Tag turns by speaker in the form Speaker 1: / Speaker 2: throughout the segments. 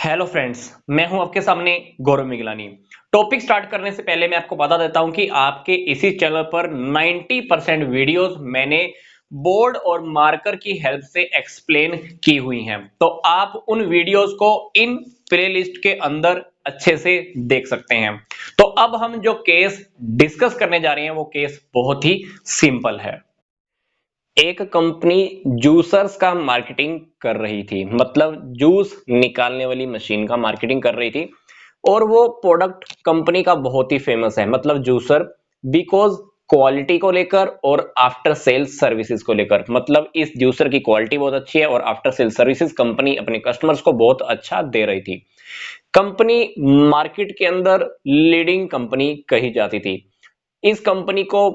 Speaker 1: Hello friends, मैं हूं आपके सामने गौरव मिगलानी। टॉपिक स्टार्ट करने से पहले मैं आपको बता देता हूं कि आपके इसी चैनल पर 90% वीडियोस मैंने बोर्ड और मार्कर की हेल्प से एक्सप्लेन की हुई हैं, तो आप उन वीडियोस को इन प्लेलिस्ट के अंदर अच्छे से देख सकते हैं। तो अब हम जो केस डिस्कस करने जा रहे हैं वो केस बहुत ही सिंपल है। एक कंपनी जूसर्स का मार्केटिंग कर रही थी, मतलब जूस निकालने वाली मशीन का मार्केटिंग कर रही थी। और वो प्रोडक्ट कंपनी का बहुत ही फेमस है, मतलब जूसर, बिकॉज क्वालिटी को लेकर और आफ्टर सेल्स सर्विसेज को लेकर। मतलब इस जूसर की क्वालिटी बहुत अच्छी है और आफ्टर सेल्स सर्विसेज कंपनी अपने कस्टमर्स को बहुत अच्छा दे रही थी। कंपनी मार्केट के अंदर लीडिंग कंपनी कही जाती थी। इस कंपनी को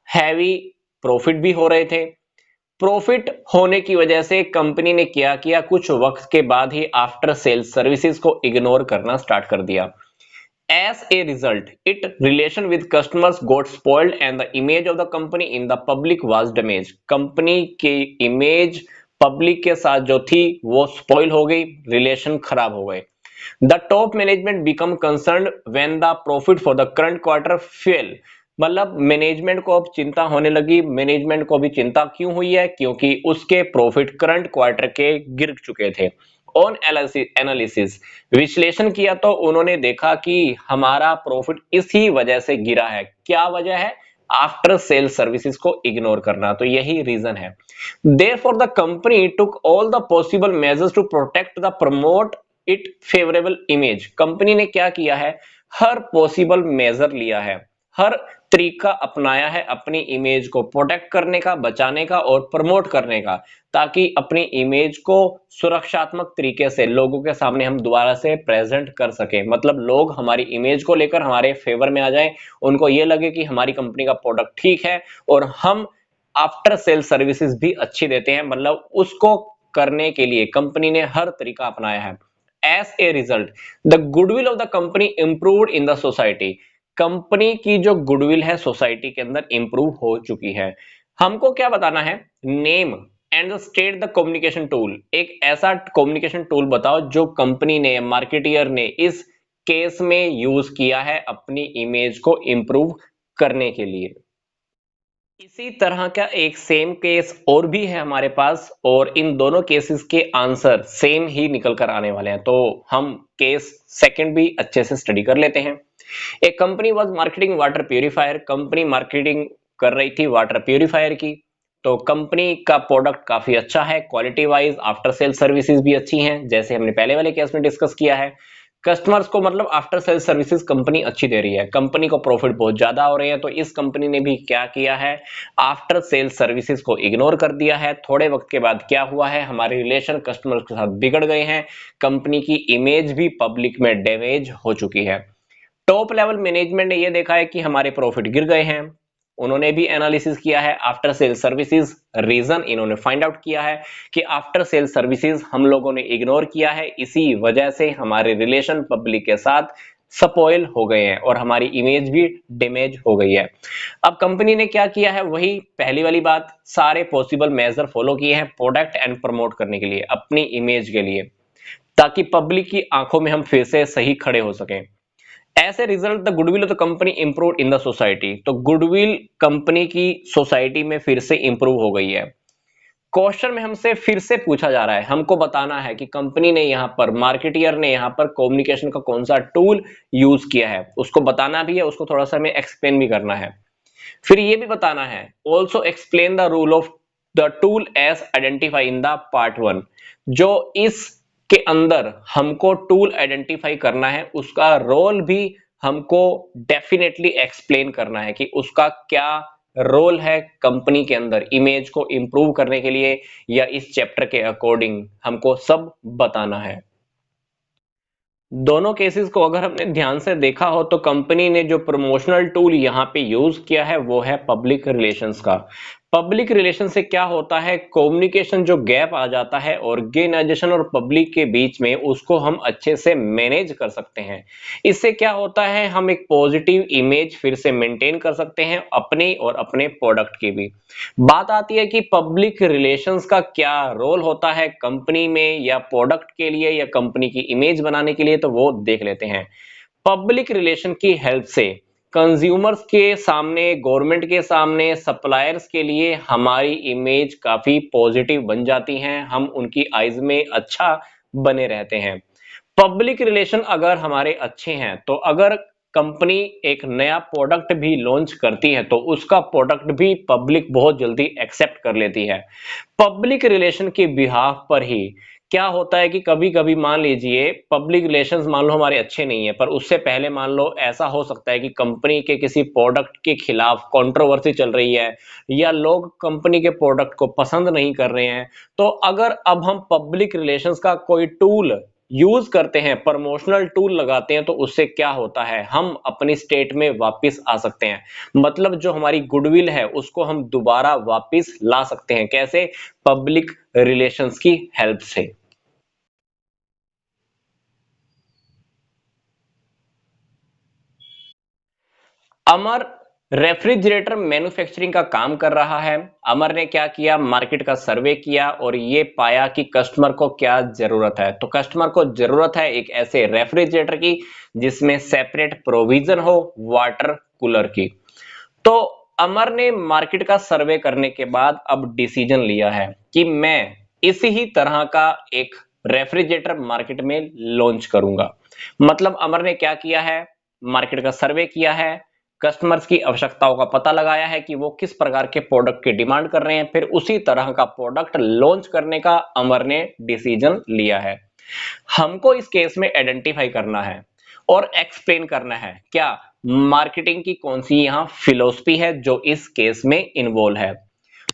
Speaker 1: हैवी प्रॉफिट भी हो रहे थे। प्रॉफिट होने की वजह से कंपनी ने क्या किया, कुछ वक्त के बाद ही आफ्टर सेल्स सर्विसेज को इग्नोर करना स्टार्ट कर दिया। As a result, its relation with customers got spoiled and the image of the company in the public was damaged. Company की इमेज पब्लिक के साथ जो थी वो स्पॉइल हो गई, रिलेशन खराब हो गए। The top management become concerned when the profit for the current quarter fell. मतलब मैनेजमेंट को अब चिंता होने लगी। मैनेजमेंट को भी चिंता क्यों हुई है? क्योंकि उसके प्रॉफिट करंट क्वार्टर के गिर चुके थे। ऑन एनालिसिस, विश्लेषण किया तो उन्होंने देखा कि हमारा प्रॉफिट इसी वजह से गिरा है। क्या वजह है? आफ्टर सेल सर्विसेज को इग्नोर करना, तो यही रीजन है। Therefore, the company took all the possible measures to protect the promote it favorable image. Company ने क्या किया है? हर पॉसिबल मेजर लिया है, हर तरीका अपनाया है अपनी इमेज को प्रोटेक्ट करने का, बचाने का और प्रमोट करने का, ताकि अपनी इमेज को सुरक्षात्मक तरीके से लोगों के सामने हम दोबारा से प्रेजेंट कर सके। मतलब लोग हमारी इमेज को लेकर हमारे फेवर में आ जाएं, उनको ये लगे कि हमारी कंपनी का प्रोडक्ट ठीक है और हम आफ्टर सेल सर्विसेज भी अच्छी देते हैं। मतलब उसको करने के लिए कंपनी ने हर तरीका अपनाया है। As a result, the goodwill of the company improved in the society. Company की जो गुडविल है सोसाइटी के अंदर इंप्रूव हो चुकी है। हमको क्या बताना है? Name and state the communication tool. एक ऐसा कम्युनिकेशन टूल बताओ जो कंपनी ने, मार्केटियर ने इस केस में यूज किया है अपनी इमेज को इंप्रूव करने के लिए। इसी तरह का एक सेम केस और भी है हमारे पास, और इन दोनों केसेस के आंसर सेम ही निकल कर आने वाले हैं। तो हम केस सेकंड भी अच्छे से स्टडी कर लेते हैं। एक company was marketing water purifier. Company marketing कर रही थी वाटर प्यूरिफायर की। तो कंपनी का प्रोडक्ट काफी अच्छा है, quality wise after sale services भी अच्छी हैं, जैसे हमने पहले वाले केस में डिस्कस किया है। कस्टमर्स को मतलब आफ्टर सेल सर्विसेज कंपनी अच्छी दे रही है, कंपनी को प्रॉफिट बहुत ज्यादा हो रहे हैं। तो इस कंपनी ने भी क्या किया है? आफ्टर सेल सर्विसेज को इग्नोर कर दिया है। थोड़े वक्त के बाद क्या हुआ है? हमारे रिलेशन कस्टमर्स के साथ बिगड़ गए हैं, कंपनी की इमेज भी पब्लिक में डैमेज हो चुकी है। टॉप लेवल मैनेजमेंट ने यह देखा है कि हमारे प्रॉफिट गिर गए हैं। उन्होंने भी एनालिसिस किया है आफ्टर सेल सर्विसेज। रीजन इन्होंने फाइंड आउट किया है कि आफ्टर सेल सर्विसेज हम लोगों ने इग्नोर किया है, इसी वजह से हमारे रिलेशन पब्लिक के साथ स्पॉइल हो गए हैं और हमारी इमेज भी डैमेज हो गई है। अब कंपनी ने क्या किया है? वही पहली वाली बात, सारे पॉसिबल मेजर फॉलो किए हैं प्रोडक्ट एंड प्रमोट करने के लिए, अपनी इमेज के लिए, ताकि पब्लिक की आंखों में हम फिर से सही खड़े हो सकें। As a result the goodwill of the company improve in the society. तो गुडविल कंपनी की सोसाइटी में फिर से इंप्रूव हो गई है। क्वेश्चन में हमसे फिर से पूछा जा रहा है, हमको बताना है कि कंपनी ने यहाँ पर, मार्केटियर ने यहाँ पर कम्युनिकेशन का कौन सा टूल यूज किया है। उसको बताना भी है, उसको थोड़ा सा हमें एक्सप्लेन भी करना है। फिर ये भी बताना है, also explain the rule of the tool as identify in the part 1। जो इस के अंदर हमको टूल आइडेंटिफाई करना है, उसका रोल भी हमको डेफिनेटली एक्सप्लेन करना है कि उसका क्या रोल है कंपनी के अंदर इमेज को इंप्रूव करने के लिए, या इस चैप्टर के अकॉर्डिंग हमको सब बताना है। दोनों केसेस को अगर हमने ध्यान से देखा हो तो कंपनी ने जो प्रमोशनल टूल यहाँ पे यूज किया है वो है पब्लिक रिलेशंस का। पब्लिक रिलेशन से क्या होता है, कम्युनिकेशन जो गैप आ जाता है ऑर्गेनाइजेशन और पब्लिक के बीच में, उसको हम अच्छे से मैनेज कर सकते हैं। इससे क्या होता है, हम एक पॉजिटिव इमेज फिर से मेंटेन कर सकते हैं अपनी और अपने प्रोडक्ट की भी। बात आती है कि पब्लिक रिलेशंस का क्या रोल होता है कंपनी में या प्रोडक्ट के लिए या कंपनी की इमेज बनाने के लिए, तो वो देख लेते हैं। पब्लिक रिलेशन की हेल्प से कंज्यूमर्स के सामने, गवर्नमेंट के सामने, सप्लायर्स के लिए हमारी इमेज काफी पॉजिटिव बन जाती हैं, हम उनकी आईज में अच्छा बने रहते हैं। पब्लिक रिलेशन अगर हमारे अच्छे हैं तो अगर कंपनी एक नया प्रोडक्ट भी लॉन्च करती है तो उसका प्रोडक्ट भी पब्लिक बहुत जल्दी एक्सेप्ट कर लेती है। पब्लिक रिलेशन के बिहाफ पर ही क्या होता है कि कभी कभी मान लीजिए पब्लिक रिलेशंस मान लो हमारे अच्छे नहीं है, पर उससे पहले मान लो ऐसा हो सकता है कि कंपनी के किसी प्रोडक्ट के खिलाफ कंट्रोवर्सी चल रही है या लोग कंपनी के प्रोडक्ट को पसंद नहीं कर रहे हैं। तो अगर अब हम पब्लिक रिलेशंस का कोई टूल यूज करते हैं, प्रमोशनल टूल लगाते हैं, तो उससे क्या होता है, हम अपनी स्टेट में वापस आ सकते हैं। मतलब जो हमारी गुडविल है उसको हम दोबारा वापस ला सकते हैं। कैसे? पब्लिक रिलेशंस की हेल्प से। अमर रेफ्रिजरेटर मैन्युफैक्चरिंग का काम कर रहा है। अमर ने क्या किया, मार्केट का सर्वे किया और ये पाया कि कस्टमर को क्या जरूरत है। तो कस्टमर को जरूरत है एक ऐसे रेफ्रिजरेटर की जिसमें सेपरेट प्रोविजन हो वाटर कूलर की। तो अमर ने मार्केट का सर्वे करने के बाद अब डिसीजन लिया है कि मैं इसी ही तरह का एक रेफ्रिजरेटर मार्केट में लॉन्च करूंगा। मतलब अमर ने क्या किया है, मार्केट का सर्वे किया है, कस्टमर्स की आवश्यकताओं का पता लगाया है कि वो किस प्रकार के प्रोडक्ट की डिमांड कर रहे हैं, फिर उसी तरह का प्रोडक्ट लॉन्च करने का अमर ने डिसीजन लिया है। हमको इस केस में आइडेंटिफाई करना है और एक्सप्लेन करना है क्या मार्केटिंग की कौन सी यहां फिलॉसफी है जो इस केस में इन्वॉल्व है।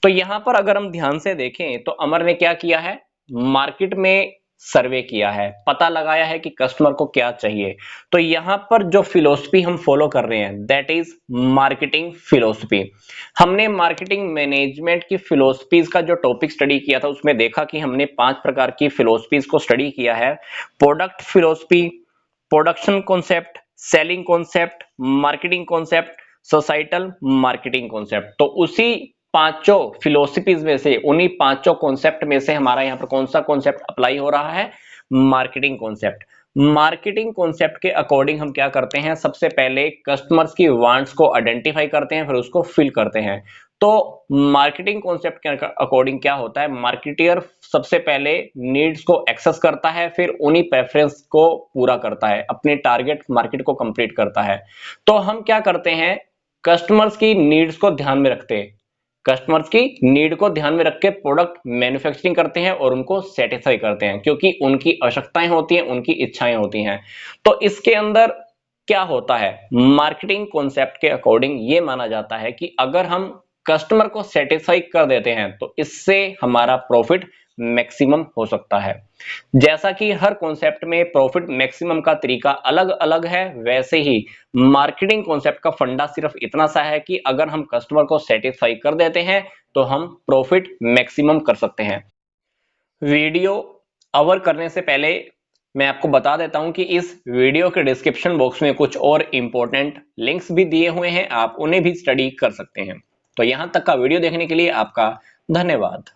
Speaker 1: तो यहां पर अगर हम ध्यान से देखें तो अमर ने क्या किया है, मार्केट में सर्वे किया है, पता लगाया है कि कस्टमर को क्या चाहिए। तो यहां पर जो फिलॉसफी हम फॉलो कर रहे हैं दैट इज मार्केटिंग फिलॉसफी। हमने मार्केटिंग मैनेजमेंट की फिलॉसफीज का जो टॉपिक स्टडी किया था उसमें देखा कि हमने 5 प्रकार की फिलॉसफीज को स्टडी किया है। Product philosophy, production concept, selling concept, marketing concept, societal marketing concept. तो उसी पांचों फिलोसफीज में से, उन्हीं पांचों कॉन्सेप्ट में से हमारा यहां पर कौन सा कॉन्सेप्ट अप्लाई हो रहा है, मार्केटिंग कॉन्सेप्ट। मार्केटिंग कॉन्सेप्ट के अकॉर्डिंग हम क्या करते हैं, सबसे पहले कस्टमर्स की वांट्स को आइडेंटिफाई करते हैं, फिर उसको फिल करते हैं। तो मार्केटिंग कॉन्सेप्ट के अकॉर्डिंग क्या होता है, मार्केटियर सबसे पहले नीड्स को एक्सेस करता है, फिर उन्हीं प्रेफरेंस को पूरा करता है, अपने टारगेट मार्केट को कंप्लीट करता है। तो हम क्या करते हैं, कस्टमर्स की नीड्स को ध्यान में रखते हैं, कस्टमर्स की नीड को ध्यान में रख के प्रोडक्ट मैन्युफैक्चरिंग करते हैं और उनको सेटिस्फाई करते हैं, क्योंकि उनकी आवश्यकताएं होती हैं, उनकी इच्छाएं होती हैं। तो इसके अंदर क्या होता है, मार्केटिंग कॉन्सेप्ट के अकॉर्डिंग ये माना जाता है कि अगर हम कस्टमर को सेटिस्फाई कर देते हैं तो इससे हमारा प्रॉफिट मैक्सिमम हो सकता है। जैसा कि हर कॉन्सेप्ट में प्रॉफिट मैक्सिमम का तरीका अलग अलग है, वैसे ही मार्केटिंग कॉन्सेप्ट का फंडा सिर्फ इतना सा है कि अगर हम कस्टमर को सेटिस्फाई कर देते हैं तो हम प्रॉफिट मैक्सिमम कर सकते हैं। वीडियो अवर करने से पहले मैं आपको बता देता हूं कि इस वीडियो के डिस्क्रिप्शन बॉक्स में कुछ और इंपॉर्टेंट लिंक्स भी दिए हुए हैं, आप उन्हें भी स्टडी कर सकते हैं। तो यहां तक का वीडियो देखने के लिए आपका धन्यवाद।